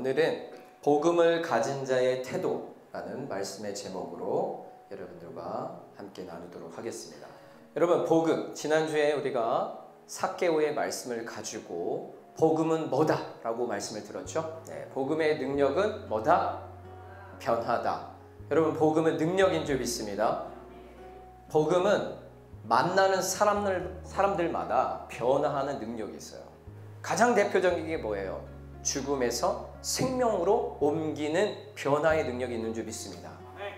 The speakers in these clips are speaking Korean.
오늘은 복음을 가진 자의 태도라는 말씀의 제목으로 여러분들과 함께 나누도록 하겠습니다. 여러분, 복음, 지난주에 우리가 삭개오의 말씀을 가지고 복음은 뭐다? 라고 말씀을 들었죠. 복음의 능력은 뭐다? 변화다. 여러분, 복음은 능력인 줄 믿습니다. 복음은 만나는 사람들마다 변화하는 능력이 있어요. 가장 대표적인 게 뭐예요? 죽음에서 생명으로 옮기는 변화의 능력이 있는 줄 믿습니다.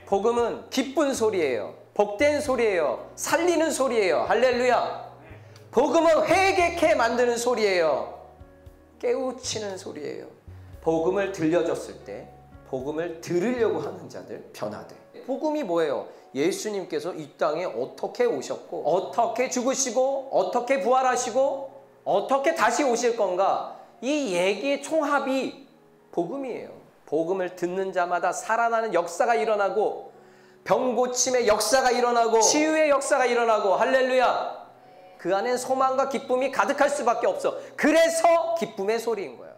복음은 기쁜 소리예요. 복된 소리예요. 살리는 소리예요. 할렐루야. 복음은 회개케 만드는 소리예요. 깨우치는 소리예요. 복음을 들려줬을 때 복음을 들으려고 하는 자들 변화돼. 복음이 뭐예요? 예수님께서 이 땅에 어떻게 오셨고 어떻게 죽으시고 어떻게 부활하시고 어떻게 다시 오실 건가, 이 얘기의 총합이 복음이에요. 복음을 듣는 자마다 살아나는 역사가 일어나고 병 고침의 역사가 일어나고 치유의 역사가 일어나고, 할렐루야. 그 안엔 소망과 기쁨이 가득할 수밖에 없어. 그래서 기쁨의 소리인 거야.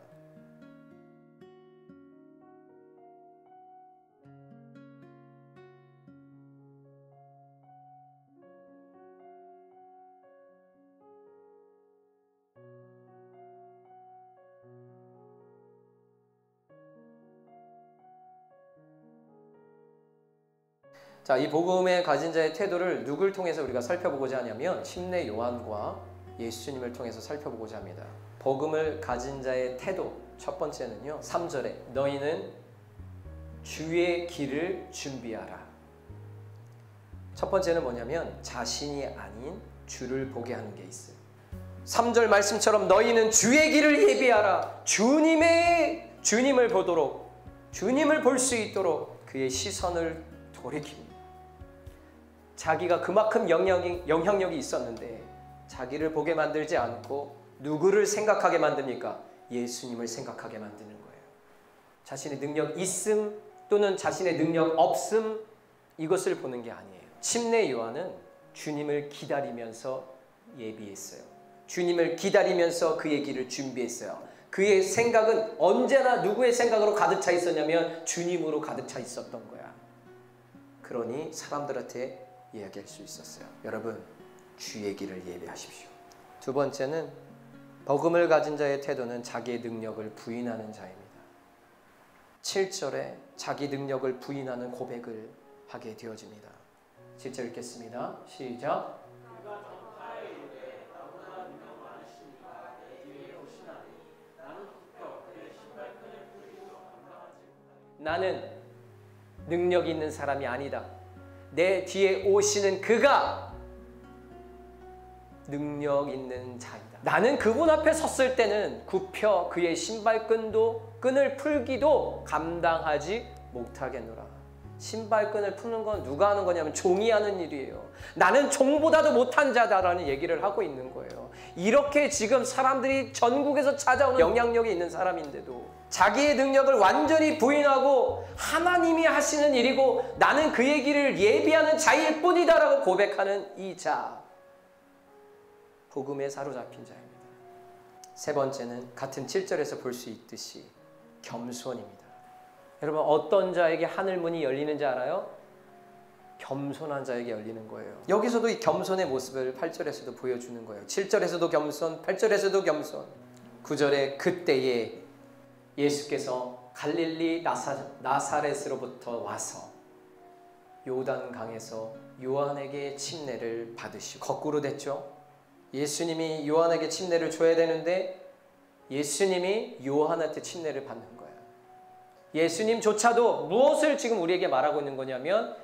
자, 이 복음에 가진 자의 태도를 누굴 통해서 우리가 살펴보고자 하냐면 침례 요한과 예수님을 통해서 살펴보고자 합니다. 복음을 가진 자의 태도, 첫 번째는요, 3절에 너희는 주의 길을 준비하라. 첫 번째는 뭐냐면 자신이 아닌 주를 보게 하는 게 있어요. 3절 말씀처럼 너희는 주의 길을 예비하라. 주님을 보도록, 주님을 볼 수 있도록 그의 시선을 돌이킵니다. 자기가 그만큼 영향력이 있었는데 자기를 보게 만들지 않고 누구를 생각하게 만듭니까? 예수님을 생각하게 만드는 거예요. 자신의 능력 있음 또는 자신의 능력 없음, 이것을 보는 게 아니에요. 침례 요한은 주님을 기다리면서 예비했어요. 주님을 기다리면서 그의 길을 준비했어요. 그의 생각은 언제나 누구의 생각으로 가득 차 있었냐면 주님으로 가득 차 있었던 거야. 그러니 사람들한테 이야기할 수 있었어요. 여러분, 주의 길을 예배하십시오. 두 번째는 복음을 가진 자의 태도는 자기의 능력을 부인하는 자입니다. 7절에 자기 능력을 부인하는 고백을 하게 되어집니다. 7절 읽겠습니다. 시작. 나는 능력 있는 사람이 아니다. 내 뒤에 오시는 그가 능력 있는 자이다. 나는 그분 앞에 섰을 때는 굽혀 그의 신발끈을 풀기도 감당하지 못하겠노라. 신발끈을 푸는 건 누가 하는 거냐면 종이 하는 일이에요. 나는 종보다도 못한 자다라는 얘기를 하고 있는 거예요. 이렇게 지금 사람들이 전국에서 찾아오는 영향력이 있는 사람인데도 자기의 능력을 완전히 부인하고 하나님이 하시는 일이고 나는 그의 길을 예비하는 자일 뿐이다 라고 고백하는 이 자, 복음에 사로잡힌 자입니다. 세 번째는 같은 7절에서 볼 수 있듯이 겸손입니다. 여러분, 어떤 자에게 하늘문이 열리는지 알아요? 겸손한 자에게 열리는 거예요. 여기서도 이 겸손의 모습을 8절에서도 보여주는 거예요. 7절에서도 겸손, 8절에서도 겸손. 9절에 그때에 예수께서 갈릴리 나사렛으로부터 와서 요단강에서 요한에게 침례를 받으시고, 거꾸로 됐죠. 예수님이 요한에게 침례를 줘야 되는데 예수님이 요한한테 침례를 받는 거예요. 예수님조차도 무엇을 지금 우리에게 말하고 있는 거냐면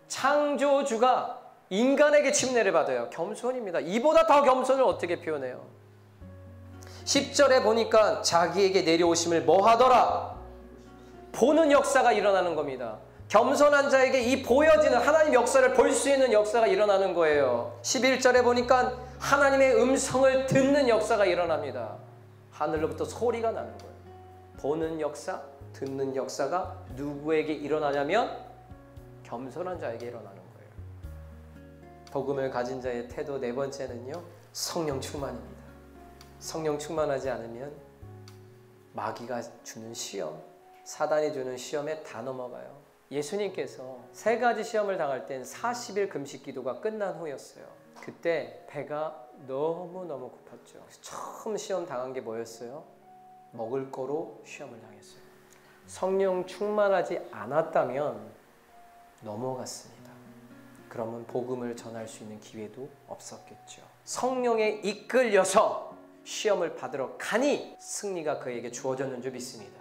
창조주가 인간에게 침례를 받아요. 겸손입니다. 이보다 더 겸손을 어떻게 표현해요? 10절에 보니까 자기에게 내려오심을 뭐 하더라? 보는 역사가 일어나는 겁니다. 겸손한 자에게 이 보여지는 하나님 역사를 볼 수 있는 역사가 일어나는 거예요. 11절에 보니까 하나님의 음성을 듣는 역사가 일어납니다. 하늘로부터 소리가 나는 거예요. 보는 역사, 듣는 역사가 누구에게 일어나냐면 겸손한 자에게 일어나는 거예요. 복음을 가진 자의 태도 네 번째는요, 성령 충만입니다. 성령 충만하지 않으면 마귀가 주는 시험, 사단이 주는 시험에 다 넘어가요. 예수님께서 3가지 시험을 당할 땐 40일 금식 기도가 끝난 후였어요. 그때 배가 너무너무 고팠죠. 처음 시험 당한 게 뭐였어요? 먹을 거로 시험을 당했어요. 성령 충만하지 않았다면 넘어갔습니다. 그러면 복음을 전할 수 있는 기회도 없었겠죠. 성령에 이끌려서 시험을 받으러 가니 승리가 그에게 주어졌는 줄 믿습니다.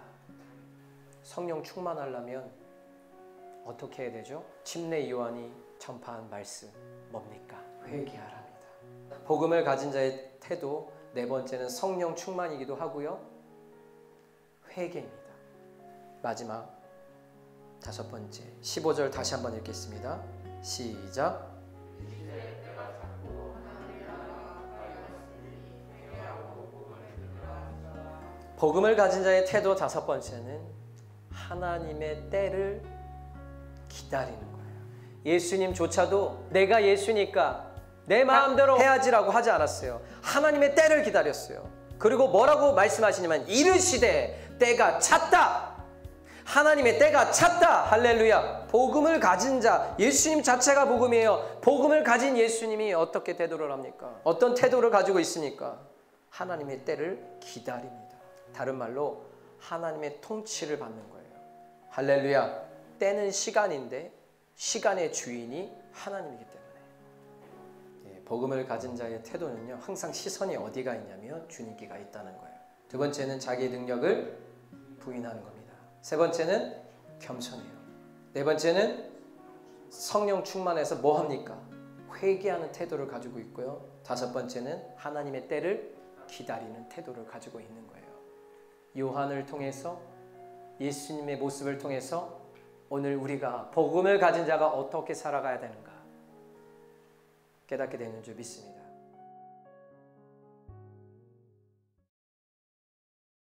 성령 충만하려면 어떻게 해야 되죠? 침례 요한이 전파한 말씀 뭡니까? 회개하랍니다. 복음을 가진 자의 태도 4번째는 성령 충만이기도 하고요. 회개입니다. 마지막 5번째 15절 다시 한번 읽겠습니다. 시작. 복음을 가진 자의 태도 5번째는 하나님의 때를 기다리는 거예요. 예수님조차도 내가 예수니까 내 마음대로 해야지라고 하지 않았어요. 하나님의 때를 기다렸어요. 그리고 뭐라고 말씀하시냐면 이르시되 때가 찼다. 하나님의 때가 찼다. 할렐루야. 복음을 가진 자, 예수님 자체가 복음이에요. 복음을 가진 예수님이 어떻게 태도를 합니까? 어떤 태도를 가지고 있습니까? 하나님의 때를 기다립니다. 다른 말로 하나님의 통치를 받는 거예요. 할렐루야. 때는 시간인데 시간의 주인이 하나님이기 때문에 복음을 가진 자의 태도는요, 항상 시선이 어디가 있냐면 주님께가 있다는 거예요. 2번째는 자기의 능력을 부인하는 겁니다. 3번째는 겸손해요. 4번째는 성령 충만해서 뭐 합니까? 회개하는 태도를 가지고 있고요. 5번째는 하나님의 때를 기다리는 태도를 가지고 있는 거예요. 요한을 통해서 예수님의 모습을 통해서 오늘 우리가 복음을 가진 자가 어떻게 살아가야 되는가 깨닫게 되는 줄 믿습니다.